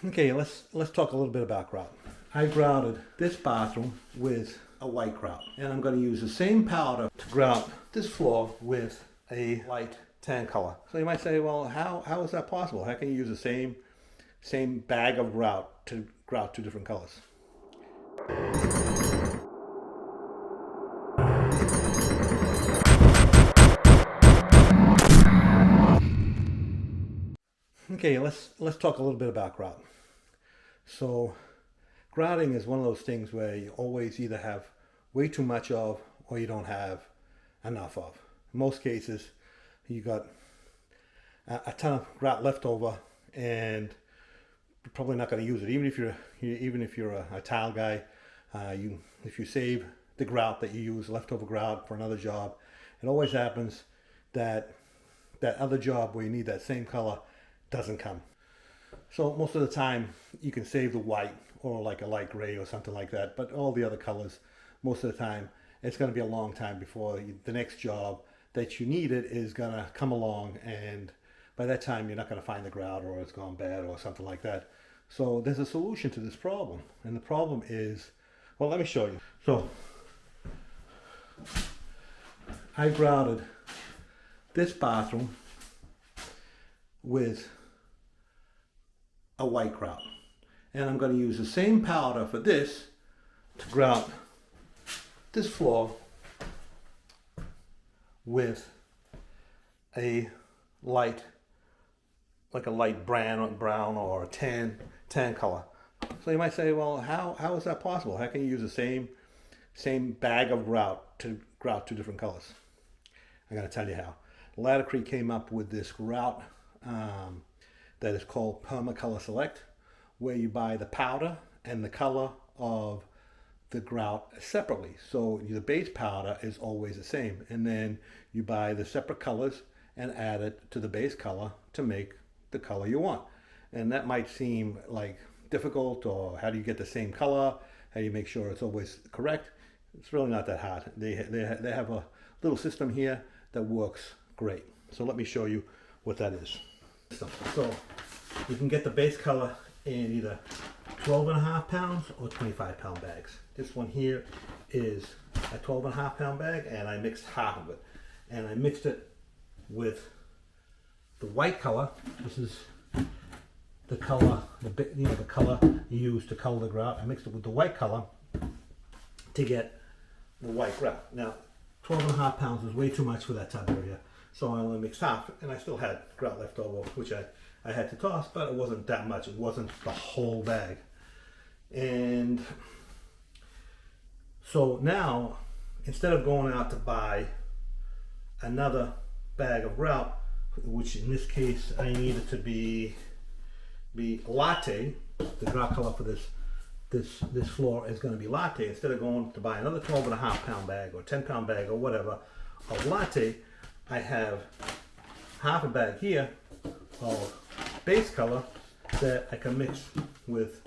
Okay, let's talk a little bit about grout. I grouted this bathroom with a white grout, and I'm going to use the same powder to grout this floor with a light tan color. So you might say, well, how is that possible? How can you use the same bag of grout to grout two different colors? Okay, let's talk a little bit about grout. So grouting is one of those things where you always either have way too much of or you don't have enough of. In most cases, you got a ton of grout left over and you're probably not going to use it. Even if you're a tile guy, if you save the grout that you use, leftover grout for another job, it always happens that that other job where you need that same color doesn't come. So most of the time you can save the white or like a light gray or something like that, but all the other colors, most of the time it's going to be a long time before the next job that you need it is going to come along, and by that time you're not going to find the grout or it's gone bad or something like that. So there's a solution to this problem, and the problem is, well, let me show you. So I grouted this bathroom with a white grout, and I'm going to use the same powder for this to grout this floor with a light, like a light brown or a tan color. So you might say, well, how is that possible? How can you use the same bag of grout to grout two different colors? I'm going to tell you how. Laticrete came up with this grout that is called PermaColor Select, where you buy the powder and the color of the grout separately. So the base powder is always the same, and then you buy the separate colors and add it to the base color to make the color you want. And that might seem like difficult, or how do you get the same color? How do you make sure it's always correct? It's really not that hard. They have a little system here that works great. So let me show you what that is. So you can get the base color in either 12.5 pounds or 25-pound bags. This one here is a 12.5-pound bag, and I mixed half of it, and I mixed it with the white color. This is the color, the color you use to color the grout. I mixed it with the white color to get the white grout. Now 12.5 pounds is way too much for that top area, so I only mixed half, and I still had grout left over, which I had to toss, but it wasn't that much. It wasn't the whole bag. And so now, instead of going out to buy another bag of grout, which in this case I needed to be latte, the grout color for this floor is going to be latte. Instead of going to buy another 12.5 pound bag or 10-pound bag or whatever of latte, I have half a bag here of base color that I can mix with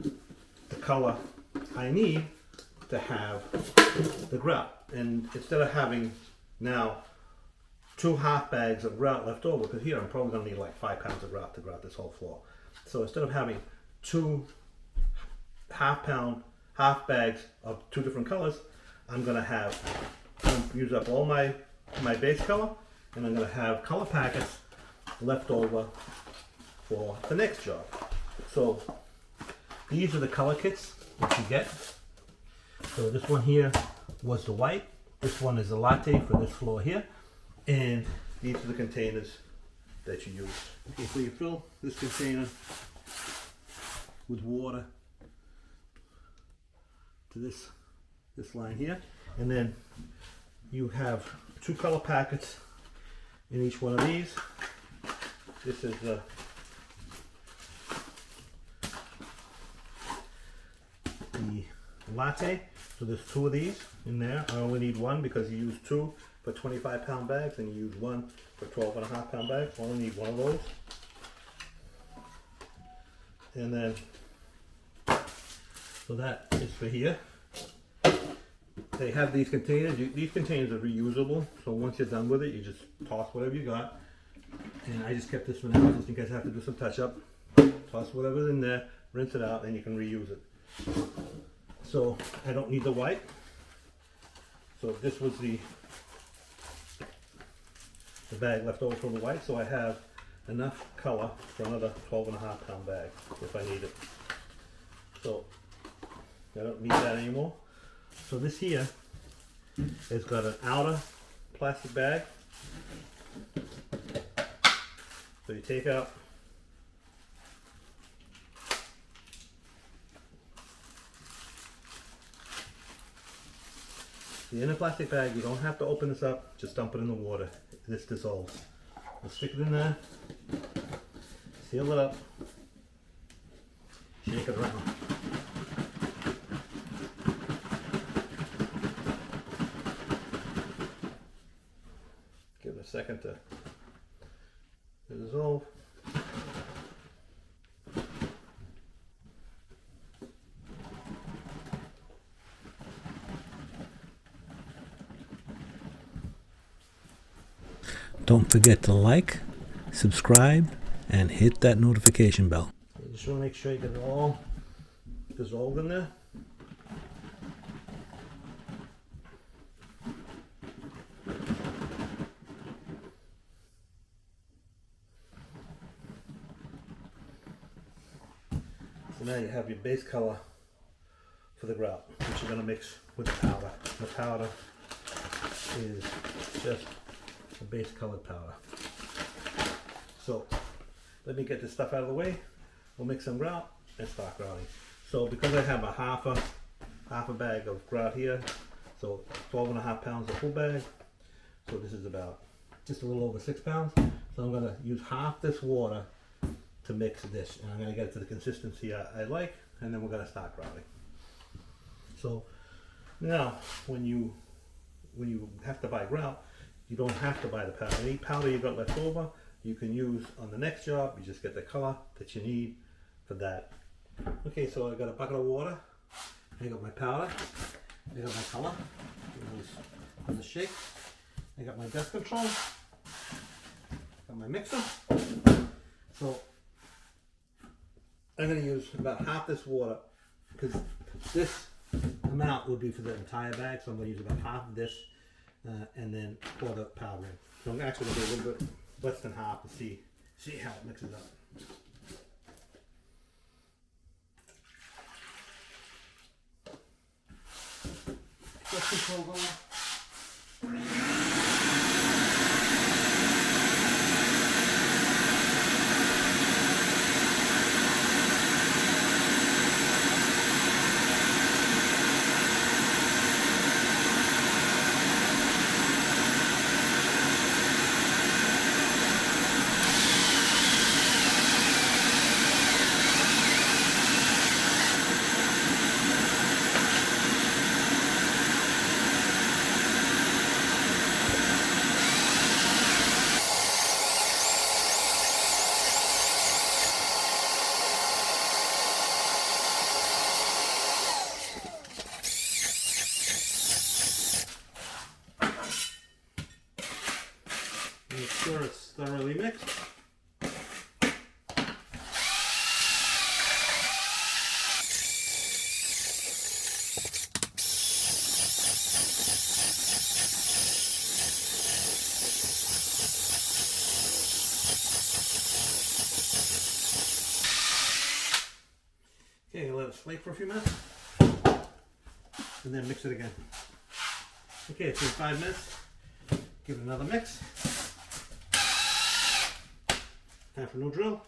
the color I need to have the grout. And instead of having now 2 half bags of grout left over, because here I'm probably going to need like 5 pounds of grout to grout this whole floor. So instead of having 2 half bags of 2 different colors, I'm going to use up all my base color, and I'm going to have color packets left over for the next job. So these are the color kits that you get. So this one here was the white, this one is the latte for this floor here, and these are the containers that you use. Okay, so you fill this container with water to this line here, and then you have 2 color packets in each one of these. This is the latte, so there's 2 of these in there. I only need 1 because you use 2 for 25-pound bags and you use 1 for 12.5-pound bags. I only need 1 of those. And then, so that is for here. They have these containers. These containers are reusable, so once you're done with it, you just toss whatever you got. And I just kept this one out just in case I have to do some touch-up. toss whatever's in there, rinse it out, and you can reuse it. So I don't need the white. So this was the bag left over from the white, so I have enough color for another 12.5-pound bag if I need it. So I don't need that anymore. So this here has got an outer plastic bag. So you take out the inner plastic bag. You don't have to open this up, just dump it in the water. This dissolves. We'll stick it in there, seal it up, shake it around. Give it a second to dissolve. Don't forget to like, subscribe, and hit that notification bell. You just want to make sure you get it all dissolved in there. So now you have your base color for the grout, which you're going to mix with the powder. The powder is just a base colored powder. So let me get this stuff out of the way. We'll mix some grout and start grouting. So because I have a half a bag of grout here, so 12.5 pounds of full bag. So this is about just a little over 6 pounds. So I'm going to use half this water to mix this, and I'm going to get it to the consistency I like, and then we're going to start grouting. So now when you have to buy grout, you don't have to buy the powder. Any powder you got left over, you can use on the next job. You just get the color that you need for that. Okay, so I got a bucket of water. I got my powder. I got my color. On the shake. I got my dust control. Got my mixer. So I'm going to use about half this water because this amount would be for the entire bag. So I'm going to use about half of this. And then pour the powder in. So I'm actually going to do a little bit less than half to see how it mixes up. Dust control going. Make sure it's thoroughly mixed. Okay, let it flake for a few minutes and then mix it again. Okay, it's been 5 minutes. Give it another mix. Time for no drill.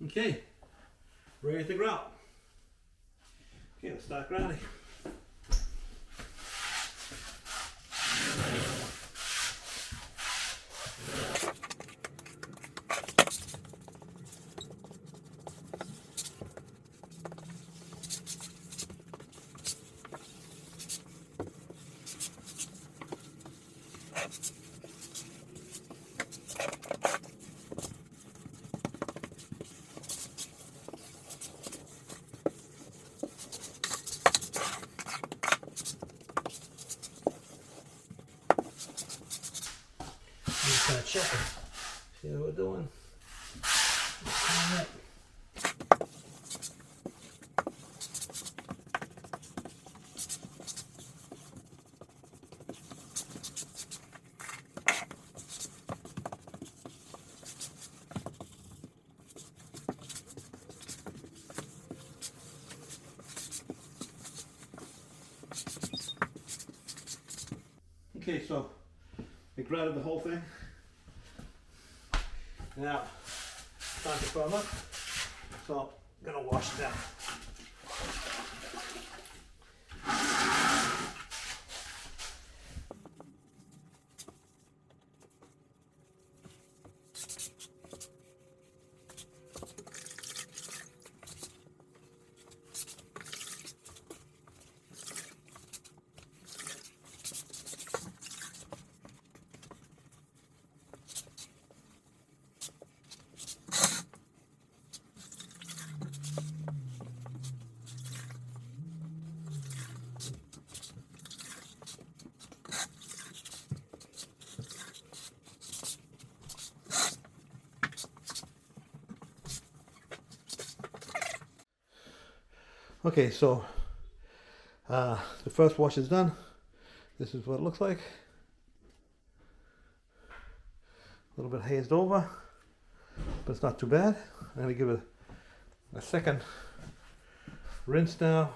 Okay, ready to grout. Okay, let's start grouting. See what we're doing. Okay, so we grouted the whole thing. Now, time to firm up. So I'm gonna wash it down. Okay, so the first wash is done. This is what it looks like. A little bit hazed over, but it's not too bad. I'm going to give it a second rinse now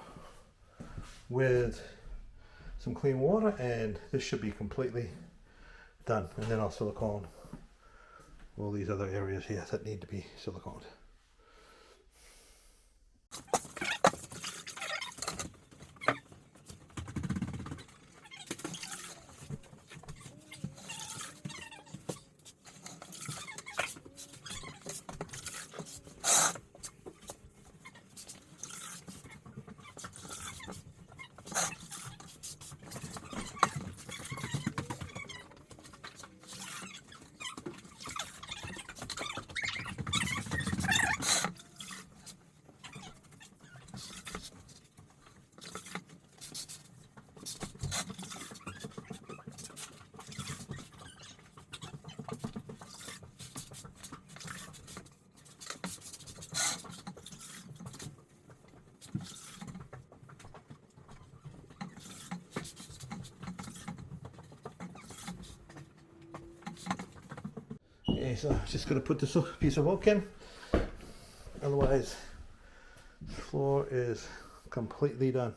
with some clean water, and this should be completely done. And then I'll silicone all these other areas here that need to be siliconed. Okay, so I'm just going to put this piece of oak in, otherwise the floor is completely done.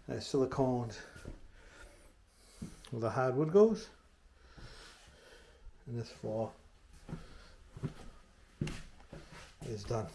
I siliconed where the hardwood goes, and this floor is done.